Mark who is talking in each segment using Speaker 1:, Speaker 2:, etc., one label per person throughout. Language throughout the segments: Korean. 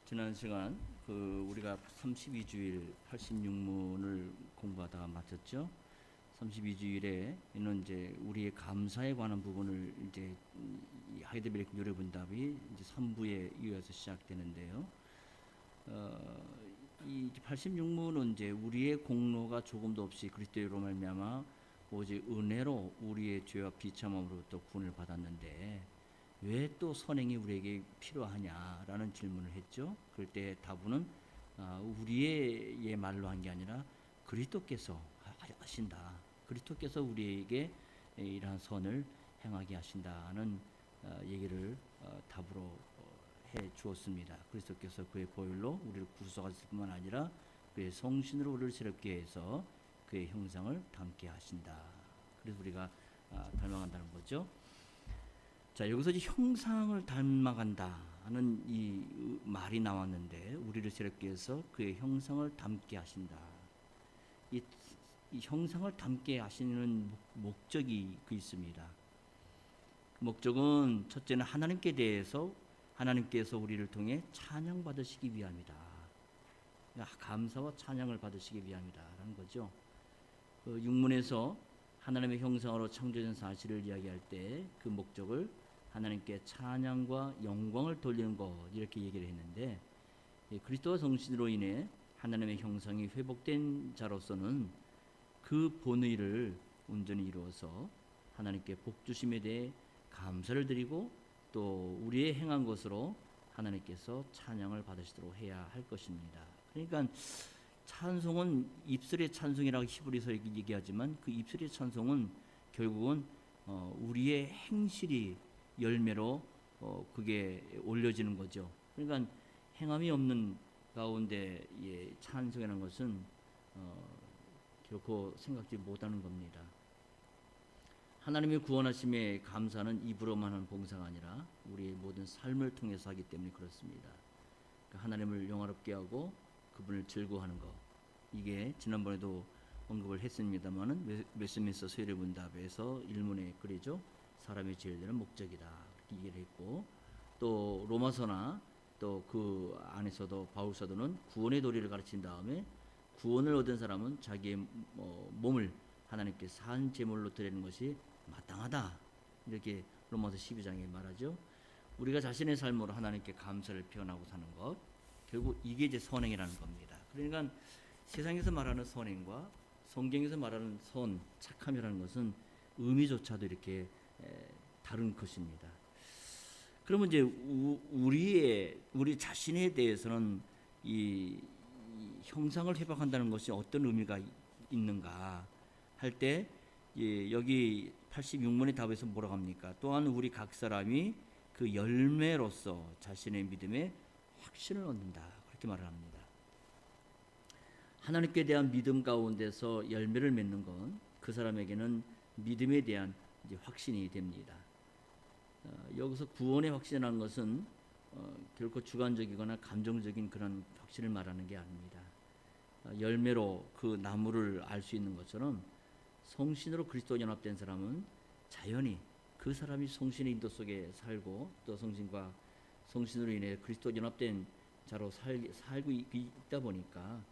Speaker 1: 지난 시간 우리가 32주일 86문을 공부하다가 마쳤죠. 32주일에는 이제 우리의 감사에 관한 부분을 이제 이 하이델베르크 요래분답이 이제 3부에 이어서 시작되는데요. 이 86문은 이제 우리의 공로가 조금도 없이 그리스도로 말미암아 오직 은혜로 우리의 죄와 비참함으로부터 구원을 받았는데 왜 또 선행이 우리에게 필요하냐라는 질문을 했죠. 그럴 때 다분은 우리의 말로 한 게 아니라 그리스도께서 하신다. 그리스도께서 우리에게 이러한 선을 행하게 하신다는 얘기를 답으로 해 주었습니다. 그리스도께서 그의 보혈로 우리를 구속하실 뿐만 아니라 그의 성신으로 우리를 새롭게 해서 그의 형상을 닮게 하신다. 그래서 우리가 닮아간다는 거죠. 자, 여기서 이제 형상을 닮아간다는 이 말이 나왔는데 우리를 새롭게 해서 그의 형상을 닮게 하신다. 이 형상을 닮게 하시는 목적이 있습니다. 그 목적은 첫째는 하나님께 대해서 하나님께서 우리를 통해 찬양받으시기 위함이다. 그러니까 감사와 찬양을 받으시기 위함이다라는 거죠. 육문에서 하나님의 형상으로 창조된 사실을 이야기할 때 그 목적을 하나님께 찬양과 영광을 돌리는 것 이렇게 얘기를 했는데 그리스도와 성신으로 인해 하나님의 형상이 회복된 자로서는 그 본의를 온전히 이루어서 하나님께 복주심에 대해 감사를 드리고 또 우리의 행한 것으로 하나님께서 찬양을 받으시도록 해야 할 것입니다. 그러니까 찬송은 입술의 찬송이라고 히브리서 얘기하지만 그 입술의 찬송은 결국은 우리의 행실이 열매로 그게 올려지는 거죠. 그러니까 행함이 없는 가운데 찬송이라는 것은 결코 생각지 못하는 겁니다. 하나님의 구원하심에 감사는 입으로만 하는 봉사가 아니라 우리의 모든 삶을 통해서 하기 때문에 그렇습니다. 하나님을 영화롭게 하고 그분을 즐거워하는 것, 이게 지난번에도 언급을 했습니다만은 웨스민스터 세례문답에서 일문에 그러죠. 사람이 제일 되는 목적이다 이렇게 얘기를 했고, 또 로마서나 또 그 안에서도 바울 사도는 구원의 도리를 가르친 다음에 구원을 얻은 사람은 자기의 몸을 하나님께 산 제물로 드리는 것이 마땅하다 이렇게 로마서 12장에 말하죠. 우리가 자신의 삶으로 하나님께 감사를 표현하고 사는 것, 결국 이게 이제 선행이라는 겁니다. 그러니까 세상에서 말하는 선행과 성경에서 말하는 선, 착함이라는 것은 의미조차도 이렇게 다른 것입니다. 그러면 이제 우리 자신에 대해서는 이 형상을 회복한다는 것이 어떤 의미가 있는가 할 때 여기 86문의 답에서 뭐라고 합니까? 또한 우리 각 사람이 그 열매로서 자신의 믿음에 확신을 얻는다 그렇게 말을 합니다. 하나님께 대한 믿음 가운데서 열매를 맺는 건 그 사람에게는 믿음에 대한 이제 확신이 됩니다. 여기서 구원의 확신이라는 것은 결코 주관적이거나 감정적인 그런 확신을 말하는 게 아닙니다. 열매로 그 나무를 알 수 있는 것처럼 성신으로 그리스도 연합된 사람은 자연히 그 사람이 성신의 인도 속에 살고 또 성신으로 인해 그리스도 연합된 자로 살고 있다 보니까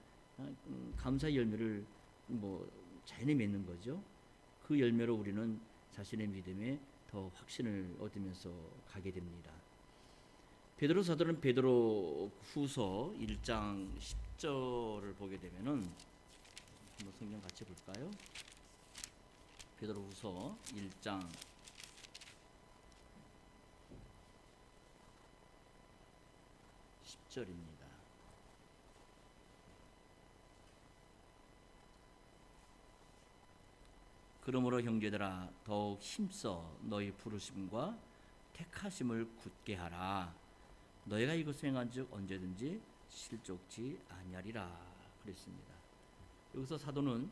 Speaker 1: 감사의 열매를 자연히 맺는 거죠. 그 열매로 우리는 자신의 믿음에 더 확신을 얻으면서 가게 됩니다. 베드로 사도는 베드로 후서 1장 10절을 보게 되면은 한번 성경 같이 볼까요? 베드로 후서 1장 10절입니다. 그러므로 형제들아 더욱 힘써 너희 부르심과 택하심을 굳게 하라. 너희가 이것을 행한즉 언제든지 실족지 아니하리라 그랬습니다. 여기서 사도는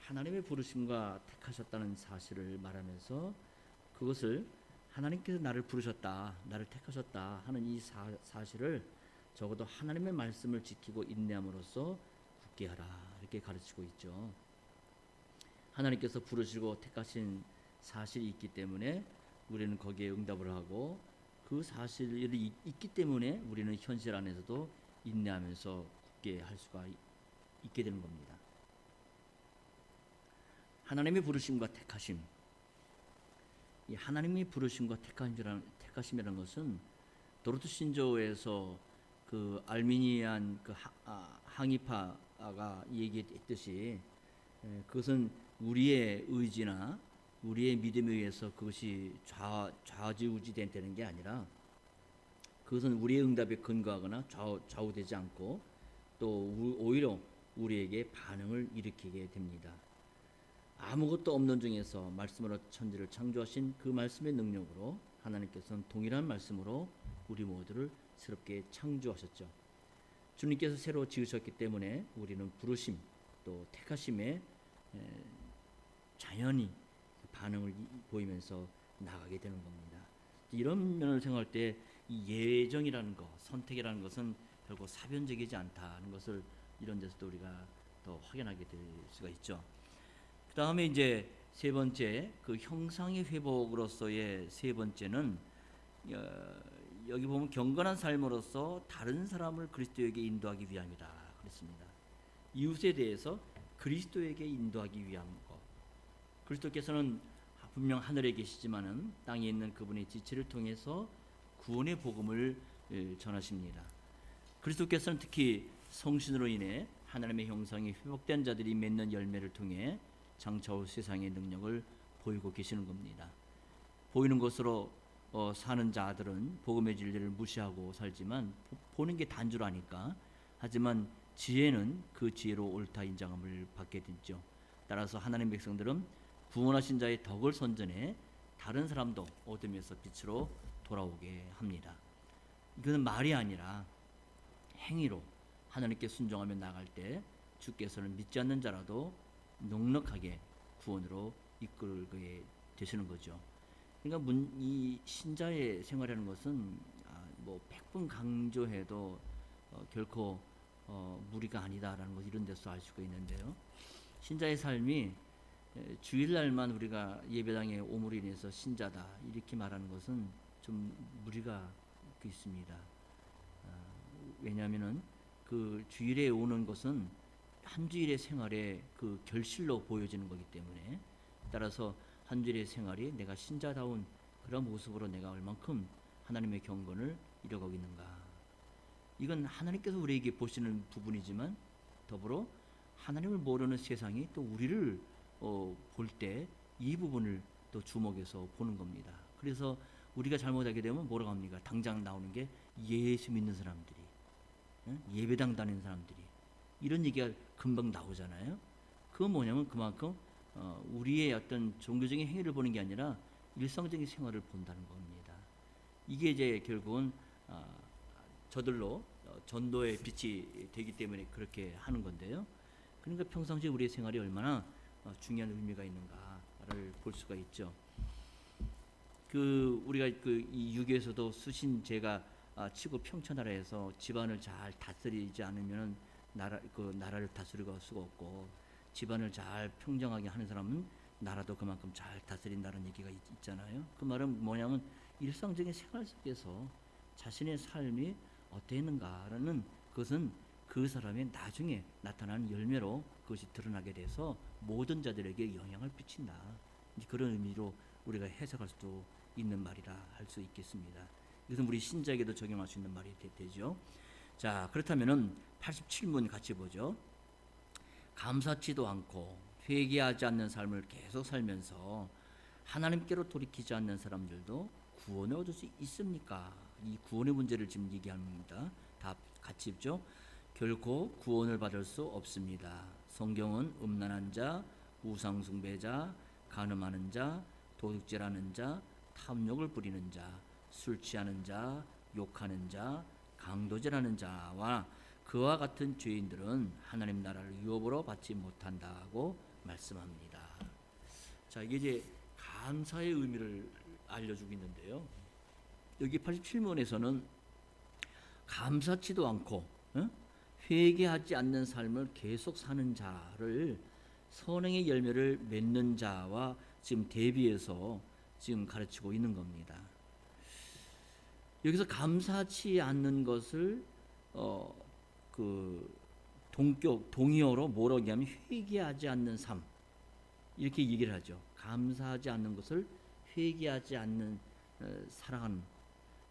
Speaker 1: 하나님의 부르심과 택하셨다는 사실을 말하면서 그것을 하나님께서 나를 부르셨다, 나를 택하셨다 하는 이 사실을 적어도 하나님의 말씀을 지키고 인내함으로써 굳게 하라 이렇게 가르치고 있죠. 하나님께서 부르시고 택하신 사실이 있기 때문에 우리는 거기에 응답을 하고 그 사실이 있기 때문에 우리는 현실 안에서도 인내하면서 굳게 할 수가 있게 되는 겁니다. 하나님의 부르심과 택하심, 이 하나님의 부르심과 택하심이라는 것은 도르트 신조어에서 그 알미니안 그 항의파가 얘기했듯이 그것은 우리의 의지나 우리의 믿음에 의해서 그것이 좌지우지되는 게 아니라 그것은 우리의 응답에 근거하거나 좌우되지 않고 또 오히려 우리에게 반응을 일으키게 됩니다. 아무것도 없는 중에서 말씀으로 천지를 창조하신 그 말씀의 능력으로 하나님께서는 동일한 말씀으로 우리 모두를 새롭게 창조하셨죠. 주님께서 새로 지으셨기 때문에 우리는 부르심 또 택하심에 자연히 반응을 보이면서 나가게 되는 겁니다. 이런 면을 생각할 때 이 예정이라는 것, 선택이라는 것은 결국 사변적이지 않다는 것을 이런 데서도 우리가 더 확인하게 될 수가 있죠. 그 다음에 이제 세 번째, 그 형상의 회복으로서의 세 번째는 여기 보면 경건한 삶으로서 다른 사람을 그리스도에게 인도하기 위함이다 그랬습니다. 이웃에 대해서 그리스도에게 인도하기 위한 것. 그리스도께서는 분명 하늘에 계시지만은 땅에 있는 그분의 지체를 통해서 구원의 복음을 전하십니다. 그리스도께서는 특히 성신으로 인해 하나님의 형상이 회복된 자들이 맺는 열매를 통해 장차 올 세상의 능력을 보이고 계시는 겁니다. 보이는 것으로 사는 자들은 복음의 진리를 무시하고 살지만 보는 게 단 줄 아니까, 하지만 지혜는 그 지혜로 옳다 인정함을 받게 되죠. 따라서 하나님 백성들은 구원하신 자의 덕을 선전해 다른 사람도 어둠에서 빛으로 돌아오게 합니다. 이것은 말이 아니라 행위로 하나님께 순종하며 나갈 때 주께서는 믿지 않는 자라도 넉넉하게 구원으로 이끌게 되시는 거죠. 그러니까 이 신자의 생활이라는 것은 뭐 100번 강조해도 결코 무리가 아니다라는 것, 이런 데서 알 수가 있는데요. 신자의 삶이 주일날만 우리가 예배당에 오므로 인해서 신자다 이렇게 말하는 것은 좀 무리가 있습니다. 왜냐하면은 그 주일에 오는 것은 한 주일의 생활의 그 결실로 보여지는 거기 때문에, 따라서 한 주일의 생활이 내가 신자다운 그런 모습으로 내가 얼만큼 하나님의 경건을 이뤄가고 있는가, 이건 하나님께서 우리에게 보시는 부분이지만 더불어 하나님을 모르는 세상이 또 우리를 볼 때 이 부분을 또 주목해서 보는 겁니다. 그래서 우리가 잘못하게 되면 뭐라고 합니까? 당장 나오는 게 예수 믿는 사람들이, 예배당 다니는 사람들이, 이런 얘기가 금방 나오잖아요. 그건 뭐냐면 그만큼 우리의 어떤 종교적인 행위를 보는 게 아니라 일상적인 생활을 본다는 겁니다. 이게 이제 결국은 저들로 전도의 빛이 되기 때문에 그렇게 하는 건데요. 그러니까 평상시에 우리의 생활이 얼마나 중요한 의미가 있는가를 볼 수가 있죠. 우리가 이 유교에서도 수신제가 치고 평천하라에서 집안을 잘 다스리지 않으면 나라를 다스릴 수가 없고, 집안을 잘 평정하게 하는 사람은 나라도 그만큼 잘 다스린다는 얘기가 있잖아요. 그 말은 뭐냐면 일상적인 생활 속에서 자신의 삶이 어땠는가라는 것은 그 사람의 나중에 나타나는 열매로 그것이 드러나게 돼서 모든 자들에게 영향을 끼친다. 그런 의미로 우리가 해석할 수도 있는 말이라 할 수 있겠습니다. 이것은 우리 신자에게도 적용할 수 있는 말이 되죠. 자, 그렇다면은 87문 같이 보죠. 감사치도 않고 회개하지 않는 삶을 계속 살면서 하나님께로 돌이키지 않는 사람들도 구원을 얻을 수 있습니까? 이 구원의 문제를 지금 얘기합니다. 다 같이 읽죠. 결코 구원을 받을 수 없습니다. 성경은 음란한 자, 우상숭배자, 간음하는 자, 도둑질하는 자, 탐욕을 부리는 자, 술 취하는 자, 욕하는 자, 강도질하는 자와 그와 같은 죄인들은 하나님 나라를 유업으로 받지 못한다고 말씀합니다. 자, 이게 이제 감사의 의미를 알려주고 있는데요. 여기 87문에서는 감사치도 않고 회개하지 않는 삶을 계속 사는 자를 선행의 열매를 맺는 자와 지금 대비해서 지금 가르치고 있는 겁니다. 여기서 감사치 않는 것을 그 동의어로 뭐라고 하냐면 회개하지 않는 삶, 이렇게 얘기를 하죠. 감사하지 않는 것을 회개하지 않는 살아가는,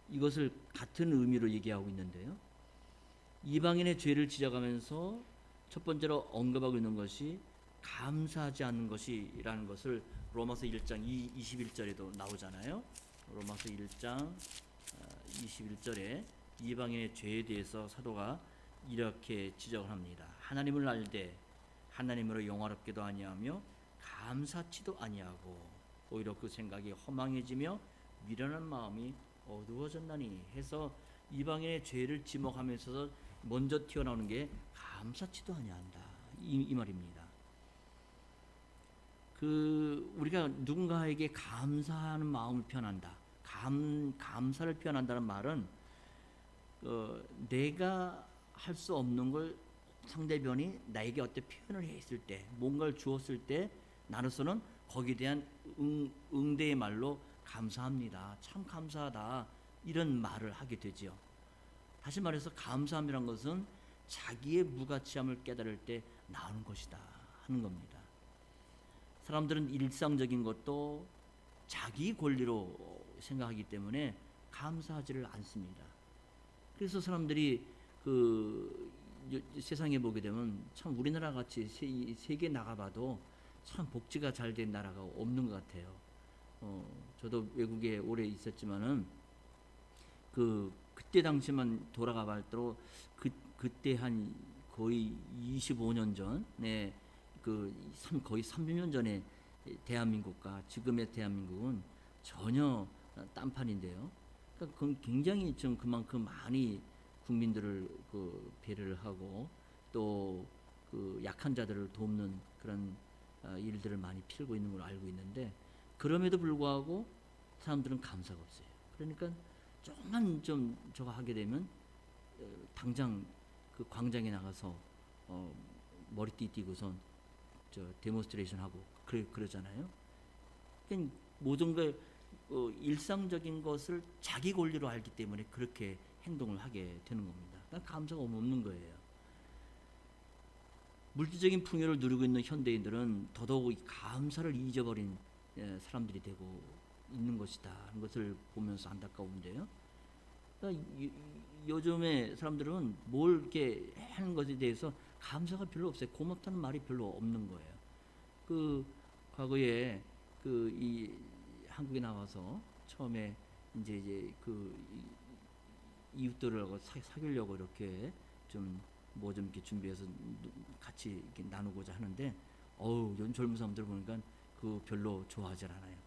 Speaker 1: 이것을 같은 의미로 얘기하고 있는데요. 이방인의 죄를 지적하면서 첫 번째로 언급하고 있는 것이 감사하지 않는 것이라는 것을 로마서 1장 21절에도 나오잖아요. 로마서 1장 21절에 이방인의 죄에 대해서 사도가 이렇게 지적을 합니다. 하나님을 알되 하나님으로 영화롭게도 아니하며 감사치도 아니하고 오히려 그 생각이 허망해지며 미련한 마음이 어두워졌나니 해서 이방인의 죄를 지목하면서 먼저 튀어나오는 게 감사치도 아니한다, 이 말입니다. 우리가 누군가에게 감사하는 마음을 표현한다, 감사를 표현한다는 말은 내가 할 수 없는 걸 상대편이 나에게 어떤 표현을 했을 때, 뭔가를 주었을 때 나로서는 거기에 대한 응대의 말로 감사합니다, 참 감사하다, 이런 말을 하게 되지요. 다시 말해서 감사함이란 것은 자기의 무가치함을 깨달을 때 나오는 것이다 하는 겁니다. 사람들은 일상적인 것도 자기 권리로 생각하기 때문에 감사하지를 않습니다. 그래서 사람들이 세상에 보게 되면 참 우리나라 같이 세계 나가봐도 참 복지가 잘 된 나라가 없는 것 같아요. 저도 외국에 오래 있었지만은 그때 당시만 돌아가 봐도 그때 한 거의 25년 전에 거의 30년 전에 대한민국과 지금의 대한민국은 전혀 딴판인데요. 그러니까 그건 굉장히 좀 그만큼 많이 국민들을 배려를 하고 또 약한 자들을 돕는 그런 일들을 많이 필고 있는 걸로 알고 있는데, 그럼에도 불구하고 사람들은 감사가 없어요. 그러니까 조금만 좀 저거 하게 되면 당장 그 광장에 나가서 머리띠 띠고선 데몬스트레이션 하고 그러잖아요. 그러니까 모든 걸 일상적인 것을 자기 권리로 알기 때문에 그렇게 행동을 하게 되는 겁니다. 그러니까 감사가 없는 거예요. 물질적인 풍요를 누리고 있는 현대인들은 더더욱 감사를 잊어버린 사람들이 되고 있는 것이다 하는 것을 보면서 안타까운데요. 그러니까 요즘에 사람들은 뭘 이렇게 하는 것에 대해서 감사가 별로 없어요. 고맙다는 말이 별로 없는 거예요. 과거에 이 한국에 나와서 처음에 이제 이웃들하고 사귀려고 이렇게 좀 이렇게 준비해서 같이 이렇게 나누고자 하는데, 요즘 젊은 사람들 보니까 별로 좋아하지 않아요.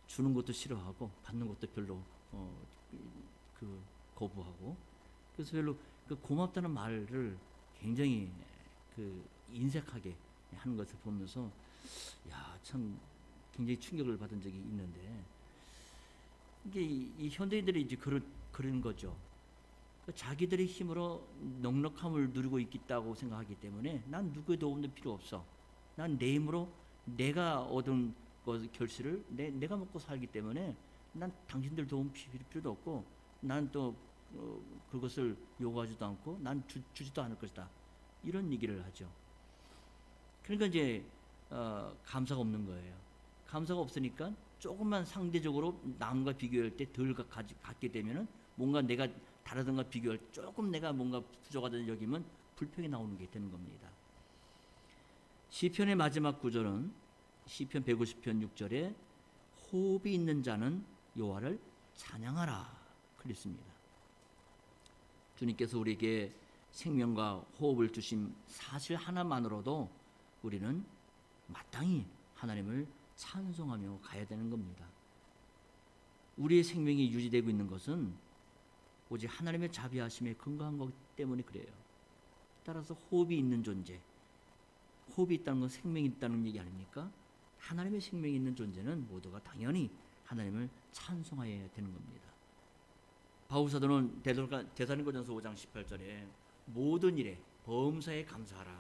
Speaker 1: 주는 것도 싫어하고 받는 것도 별로 거부하고, 그래서 별로 고맙다는 말을 굉장히 인색하게 하는 것을 보면서 참 굉장히 충격을 받은 적이 있는데, 이게 이 현대인들이 이제 그런 거죠. 자기들의 힘으로 넉넉함을 누리고 있다고 생각하기 때문에 난 누구의 도움도 필요 없어. 난 내 힘으로 내가 얻은 결실을 내가 먹고 살기 때문에 난 당신들 도움 필요도 없고, 난 또 그것을 요구하지도 않고 난 주지도 않을 것이다, 이런 얘기를 하죠. 그러니까 이제 감사가 없는 거예요. 감사가 없으니까 조금만 상대적으로 남과 비교할 때 덜 갖게 되면은 뭔가 내가 다르던가 비교할 때 조금 내가 뭔가 부족하다는 여기면 불평이 나오는 게 되는 겁니다. 시편의 마지막 구절은 시편 150편 6절에 호흡이 있는 자는 여호와를 찬양하라 그랬습니다. 주님께서 우리에게 생명과 호흡을 주신 사실 하나만으로도 우리는 마땅히 하나님을 찬송하며 가야 되는 겁니다. 우리의 생명이 유지되고 있는 것은 오직 하나님의 자비하심에 근거한 것 때문에 그래요. 따라서 호흡이 있는 존재, 호흡이 있다는 건 생명이 있다는 얘기 아닙니까? 하나님의 생명이 있는 존재는 모두가 당연히 하나님을 찬송해야 되는 겁니다. 바울 사도는 데살로니가전서 5장 18절에 모든 일에 범사에 감사하라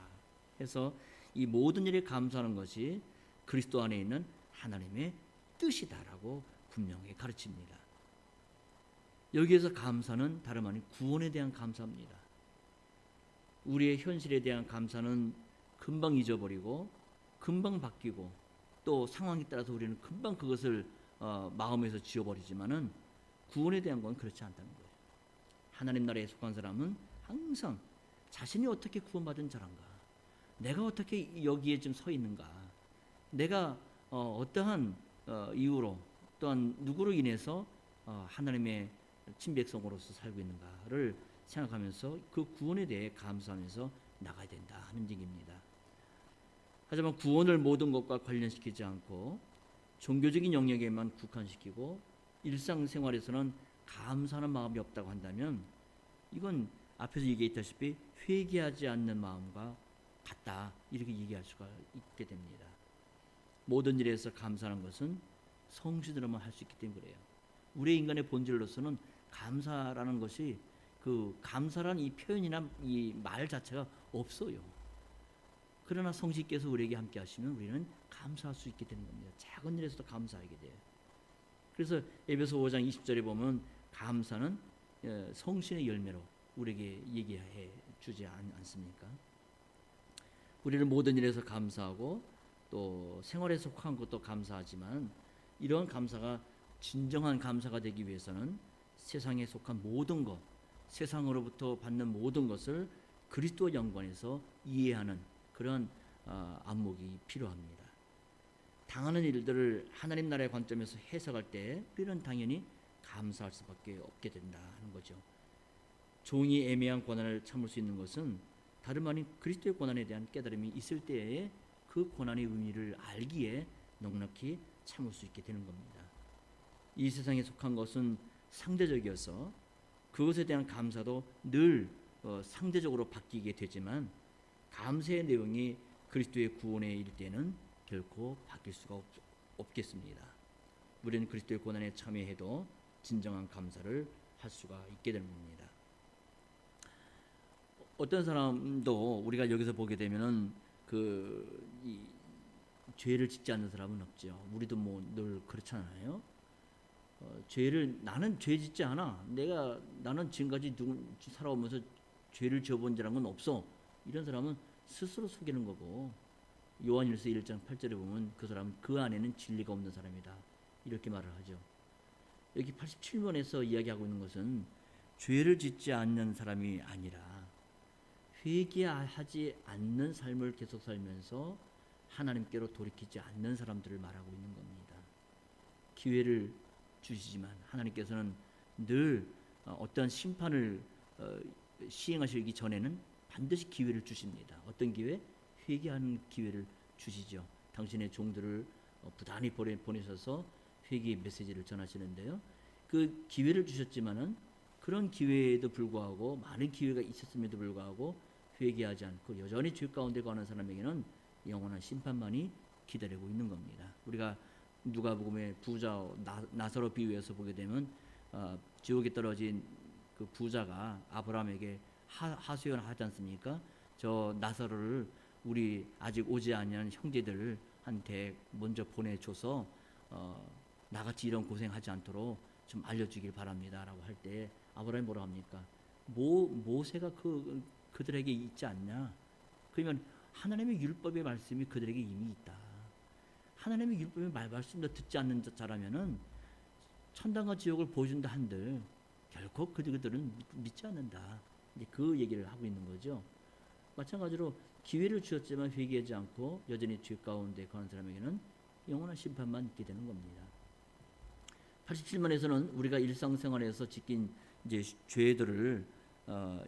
Speaker 1: 해서 이 모든 일에 감사하는 것이 그리스도 안에 있는 하나님의 뜻이다라고 분명히 가르칩니다. 여기에서 감사는 다름 아닌 구원에 대한 감사입니다. 우리의 현실에 대한 감사는 금방 잊어버리고 금방 바뀌고 또 상황에 따라서 우리는 금방 그것을 마음에서 지워버리지만은 구원에 대한 건 그렇지 않다는 거예요. 하나님 나라에 속한 사람은 항상 자신이 어떻게 구원받은 자란가, 내가 어떻게 여기에 좀 서 있는가, 내가 어떠한 이유로 또한 누구로 인해서 하나님의 친백성으로서 살고 있는가를 생각하면서 그 구원에 대해 감사하면서 나가야 된다 하는 얘기입니다. 하지만 구원을 모든 것과 관련시키지 않고 종교적인 영역에만 국한시키고 일상생활에서는 감사하는 마음이 없다고 한다면 이건 앞에서 얘기했다시피 회개하지 않는 마음과 같다, 이렇게 얘기할 수가 있게 됩니다. 모든 일에서 감사하는 것은 성신으로만 할 수 있기 때문에 그래요. 우리 인간의 본질로서는 감사라는 것이, 그 감사라는 이 표현이나 이 말 자체가 없어요. 그러나 성신께서 우리에게 함께 하시면 우리는 감사할 수 있게 되는 겁니다. 작은 일에서도 감사하게 돼요. 그래서 에베소 5장 20절에 보면 감사는 성신의 열매로 우리에게 얘기해 주지 않습니까? 우리는 모든 일에서 감사하고 또 생활에 속한 것도 감사하지만 이러한 감사가 진정한 감사가 되기 위해서는 세상에 속한 모든 것, 세상으로부터 받는 모든 것을 그리스도와 연관해서 이해하는 그런 안목이 필요합니다. 당하는 일들을 하나님 나라의 관점에서 해석할 때 우리는 당연히 감사할 수밖에 없게 된다 하는 거죠. 종이 애매한 고난을 참을 수 있는 것은 다름 아닌 그리스도의 고난에 대한 깨달음이 있을 때에 그 고난의 의미를 알기에 넉넉히 참을 수 있게 되는 겁니다. 이 세상에 속한 것은 상대적이어서 그것에 대한 감사도 늘 상대적으로 바뀌게 되지만 감사의 내용이 그리스도의 구원에 이를 때는 결코 바뀔 수가 없겠습니다. 우리는 그리스도의 고난에 참여해도 진정한 감사를 할 수가 있게 되는 겁니다. 어떤 사람도 우리가 여기서 보게 되면은 이 죄를 짓지 않는 사람은 없죠. 우리도 뭐 늘 그렇잖아요. 나는 죄 짓지 않아. 나는 지금까지 살아오면서 죄를 지어본 자란 건 없어. 이런 사람은 스스로 속이는 거고, 요한일서 1장 8절에 보면 그 사람은 그 안에는 진리가 없는 사람이다, 이렇게 말을 하죠. 여기 87번에서 이야기하고 있는 것은 죄를 짓지 않는 사람이 아니라 회개하지 않는 삶을 계속 살면서 하나님께로 돌이키지 않는 사람들을 말하고 있는 겁니다. 기회를 주시지만 하나님께서는 늘 어떠한 심판을 시행하시기 전에는 반드시 기회를 주십니다. 어떤 기회? 회개하는 기회를 주시죠. 당신의 종들을 부단히 보내셔서 회개의 메시지를 전하시는데요. 그 기회를 주셨지만은 그런 기회에도 불구하고, 많은 기회가 있었음에도 불구하고 회개하지 않고 여전히 죄 가운데 가는 사람에게는 영원한 심판만이 기다리고 있는 겁니다. 우리가 누가복음의 부자 나사로 비유해서 보게 되면 지옥에 떨어진 그 부자가 아브라함에게 하소연을 하지 않습니까? 저 나사로를 우리 아직 오지 아니한 형제들한테 먼저 보내줘서 나같이 이런 고생하지 않도록 좀 알려주길 바랍니다 라고 할 때 아브라함이 뭐라 합니까? 모세가 그들에게 있지 않냐? 그러면 하나님의 율법의 말씀이 그들에게 이미 있다. 하나님의 율법의 말씀도 듣지 않는 자라면은 천당과 지옥을 보여준다 한들 결코 그들은 믿지 않는다. 이제 그 얘기를 하고 있는 거죠. 마찬가지로 기회를 주었지만 회개하지 않고 여전히 죄 가운데 거하는 사람에게는 영원한 심판만 있게 되는 겁니다. 87번에서는 우리가 일상생활에서 지킨 이제 죄들을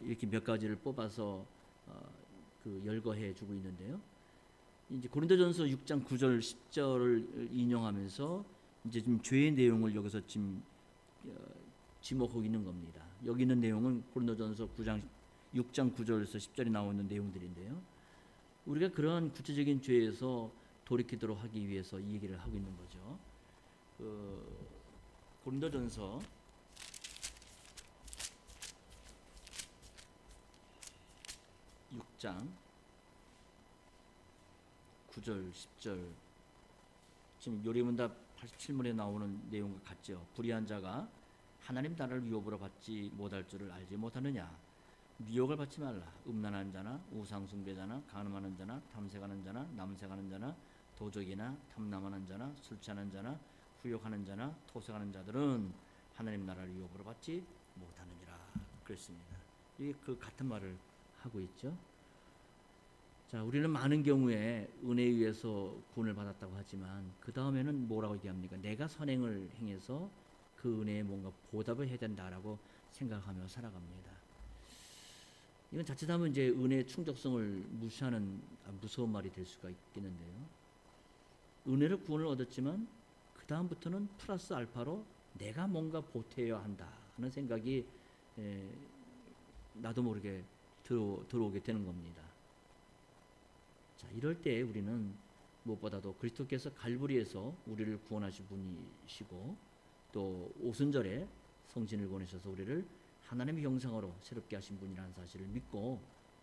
Speaker 1: 이렇게 몇 가지를 뽑아서 열거해 주고 있는데요. 이제 고린도전서 6장 9절 10절을 인용하면서 이제 좀 죄의 내용을 여기서 지금 지목하고 있는 겁니다. 여기 있는 내용은 고린도전서 6장 9절에서 10절에 나오는 내용들인데요. 우리가 그러한 구체적인 죄에서 돌이키도록 하기 위해서 이 얘기를 하고 있는 거죠. 고린도전서 6장 9절 10절, 지금 요리문답 87문에 나오는 내용과 같죠. 불의한 자가 하나님 나라를 유업으로 받지 못할 줄을 알지 못하느냐. 미혹을 받지 말라. 음란한 자나 우상숭배자나 간음하는 자나 탐색하는 자나 남색하는 자나 도적이나 탐남하는 자나 술 취하는 자나 후욕하는 자나 토색하는 자들은 하나님 나라를 유업으로 받지 못하느니라 그랬습니다. 이 그 같은 말을 하고 있죠. 자, 우리는 많은 경우에 은혜에 의해서 구원을 받았다고 하지만 그 다음에는 뭐라고 얘기합니까? 내가 선행을 행해서 그 은혜에 뭔가 보답을 해야 된다라고 생각하며 살아갑니다. 이건 자칫하면 이제 은혜의 충족성을 무시하는 무서운 말이 될 수가 있겠는데요. 은혜로 구원을 얻었지만 그 다음부터는 플러스 알파로 내가 뭔가 보태어야 한다 하는 생각이 나도 모르게 들어오게 되는 겁니다. 자, 이럴 때 우리는 무엇보다도 그리스도께서 갈보리에서 우리를 구원하신 분이시고 또 오순절에 성신을 보내셔서 우리를 하나님의 형상으로 새롭게 하신 분이라는 사실을 믿고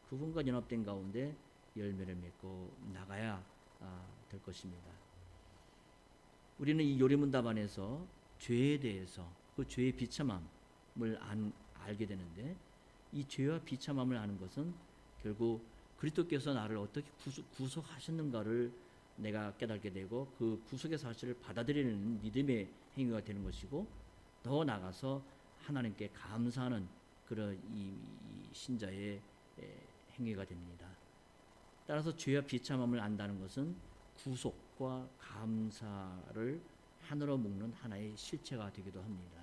Speaker 1: 그분과 연합된 가운데 열매를 맺고 나가야 될 것입니다. 우리는 이 요리문답 안에서 죄에 대해서 그 죄의 비참함을 알게 되는데 이 죄와 비참함을 아는 것은 결국 그리스도께서 나를 어떻게 구속하셨는가를 내가 깨닫게 되고 그 구속의 사실을 받아들이는 믿음의 행위가 되는 것이고 더 나아가서 하나님께 감사하는 그런 이 신자의 행위가 됩니다. 따라서 죄와 비참함을 안다는 것은 구속과 감사를 하나로 묶는 하나의 실체가 되기도 합니다.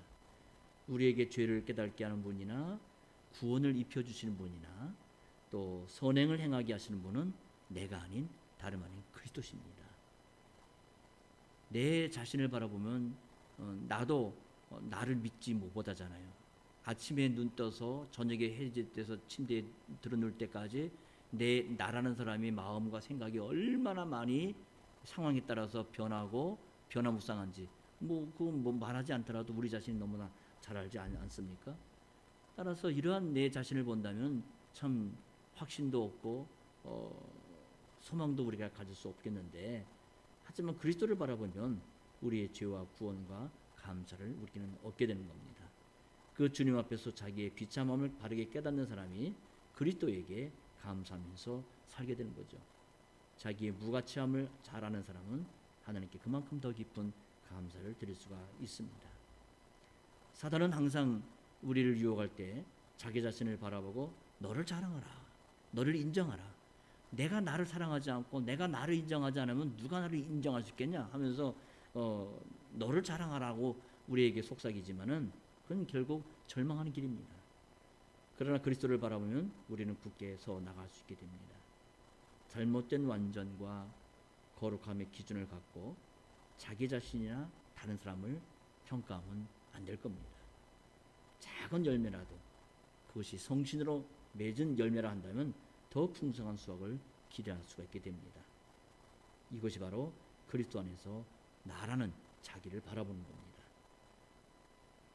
Speaker 1: 우리에게 죄를 깨닫게 하는 분이나 구원을 입혀주시는 분이나 또 선행을 행하게 하시는 분은 내가 아닌 다름 아닌 그리스도십니다. 내 자신을 바라보면 나도 나를 믿지 못하잖아요. 아침에 눈 떠서 저녁에 해질 때서 침대에 들어눌 때까지 나라는 사람이 마음과 생각이 얼마나 많이 상황에 따라서 변하고 변화무쌍한지 그건 말하지 않더라도 우리 자신이 너무나 잘 알지 않습니까? 따라서 이러한 내 자신을 본다면 참 확신도 없고 소망도 우리가 가질 수 없겠는데 하지만 그리스도를 바라보면 우리의 죄와 구원과 감사를 우리는 얻게 되는 겁니다. 그 주님 앞에서 자기의 비참함을 바르게 깨닫는 사람이 그리스도에게 감사하면서 살게 되는 거죠. 자기의 무가치함을 잘 아는 사람은 하나님께 그만큼 더 깊은 감사를 드릴 수가 있습니다. 사단은 항상 우리를 유혹할 때 자기 자신을 바라보고 너를 자랑하라, 너를 인정하라. 내가 나를 사랑하지 않고 내가 나를 인정하지 않으면 누가 나를 인정할 수 있겠냐 하면서 너를 자랑하라고 우리에게 속삭이지만은 그건 결국 절망하는 길입니다. 그러나 그리스도를 바라보면 우리는 굳게 서 나갈 수 있게 됩니다. 잘못된 완전과 거룩함의 기준을 갖고 자기 자신이나 다른 사람을 평가하면 안 될 겁니다. 작은 열매라도 그것이 성신으로 맺은 열매라 한다면 더 풍성한 수확을 기대할 수가 있게 됩니다. 이것이 바로 그리스도 안에서 나라는 자기를 바라보는 겁니다.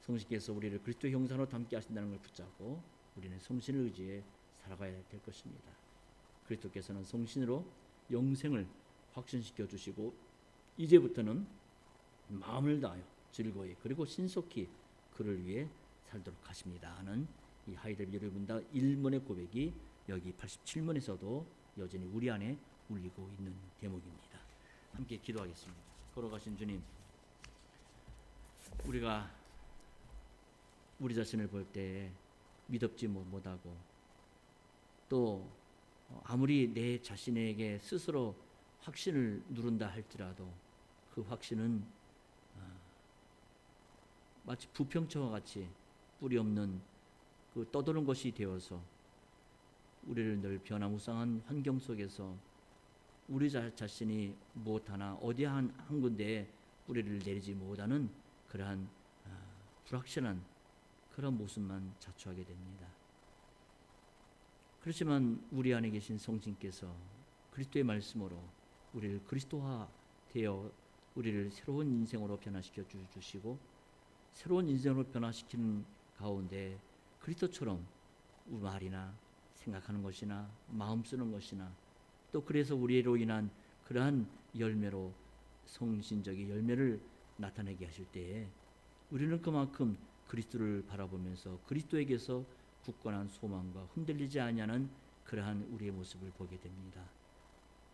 Speaker 1: 성신께서 우리를 그리스도 형상으로 닮게 하신다는 걸 붙잡고 우리는 성신을 의지해 살아가야 될 것입니다. 그리스도께서는 성신으로 영생을 확신시켜 주시고 이제부터는 마음을 다하여 즐거이 그리고 신속히 그를 위해 살도록 하십니다 하는 이 하이델베르 요리문답 1문의 고백이 여기 87문에서도 여전히 우리 안에 울리고 있는 대목입니다. 함께 기도하겠습니다. 걸어가신 주님, 우리가 우리 자신을 볼 때 믿업지 못하고 또 아무리 내 자신에게 스스로 확신을 누른다 할지라도 그 확신은 마치 부평초와 같이 뿌리 없는 그 떠도는 것이 되어서 우리를 늘 변화무쌍한 환경 속에서 우리 자신이 무엇 하나 어디 한 군데에 뿌리를 내리지 못하는 그러한 불확실한 그런 모습만 자초하게 됩니다. 그렇지만 우리 안에 계신 성신께서 그리스도의 말씀으로 우리를 그리스도화 되어 우리를 새로운 인생으로 변화시켜 주시고 새로운 인생으로 변화시키는 가운데 그리스도처럼 말이나 생각하는 것이나 마음 쓰는 것이나 또 그래서 우리로 인한 그러한 열매로 성신적인 열매를 나타내게 하실 때에 우리는 그만큼 그리스도를 바라보면서 그리스도에게서 굳건한 소망과 흔들리지 아니하는 그러한 우리의 모습을 보게 됩니다.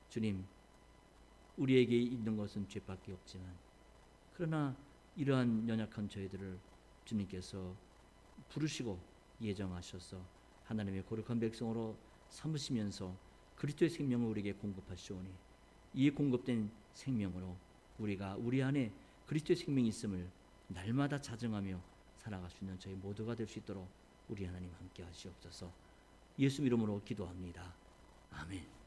Speaker 1: 주님, 우리에게 있는 것은 죄밖에 없지만 그러나 이러한 연약한 저희들을 주님께서 부르시고 예정하셔서 하나님의 거룩한 백성으로 삼으시면서 그리스도의 생명을 우리에게 공급하시오니 이 공급된 생명으로 우리가 우리 안에 그리스도의 생명이 있음을 날마다 자정하며 살아갈 수 있는 저희 모두가 될 수 있도록 우리 하나님 함께 하시옵소서. 예수 이름으로 기도합니다. 아멘.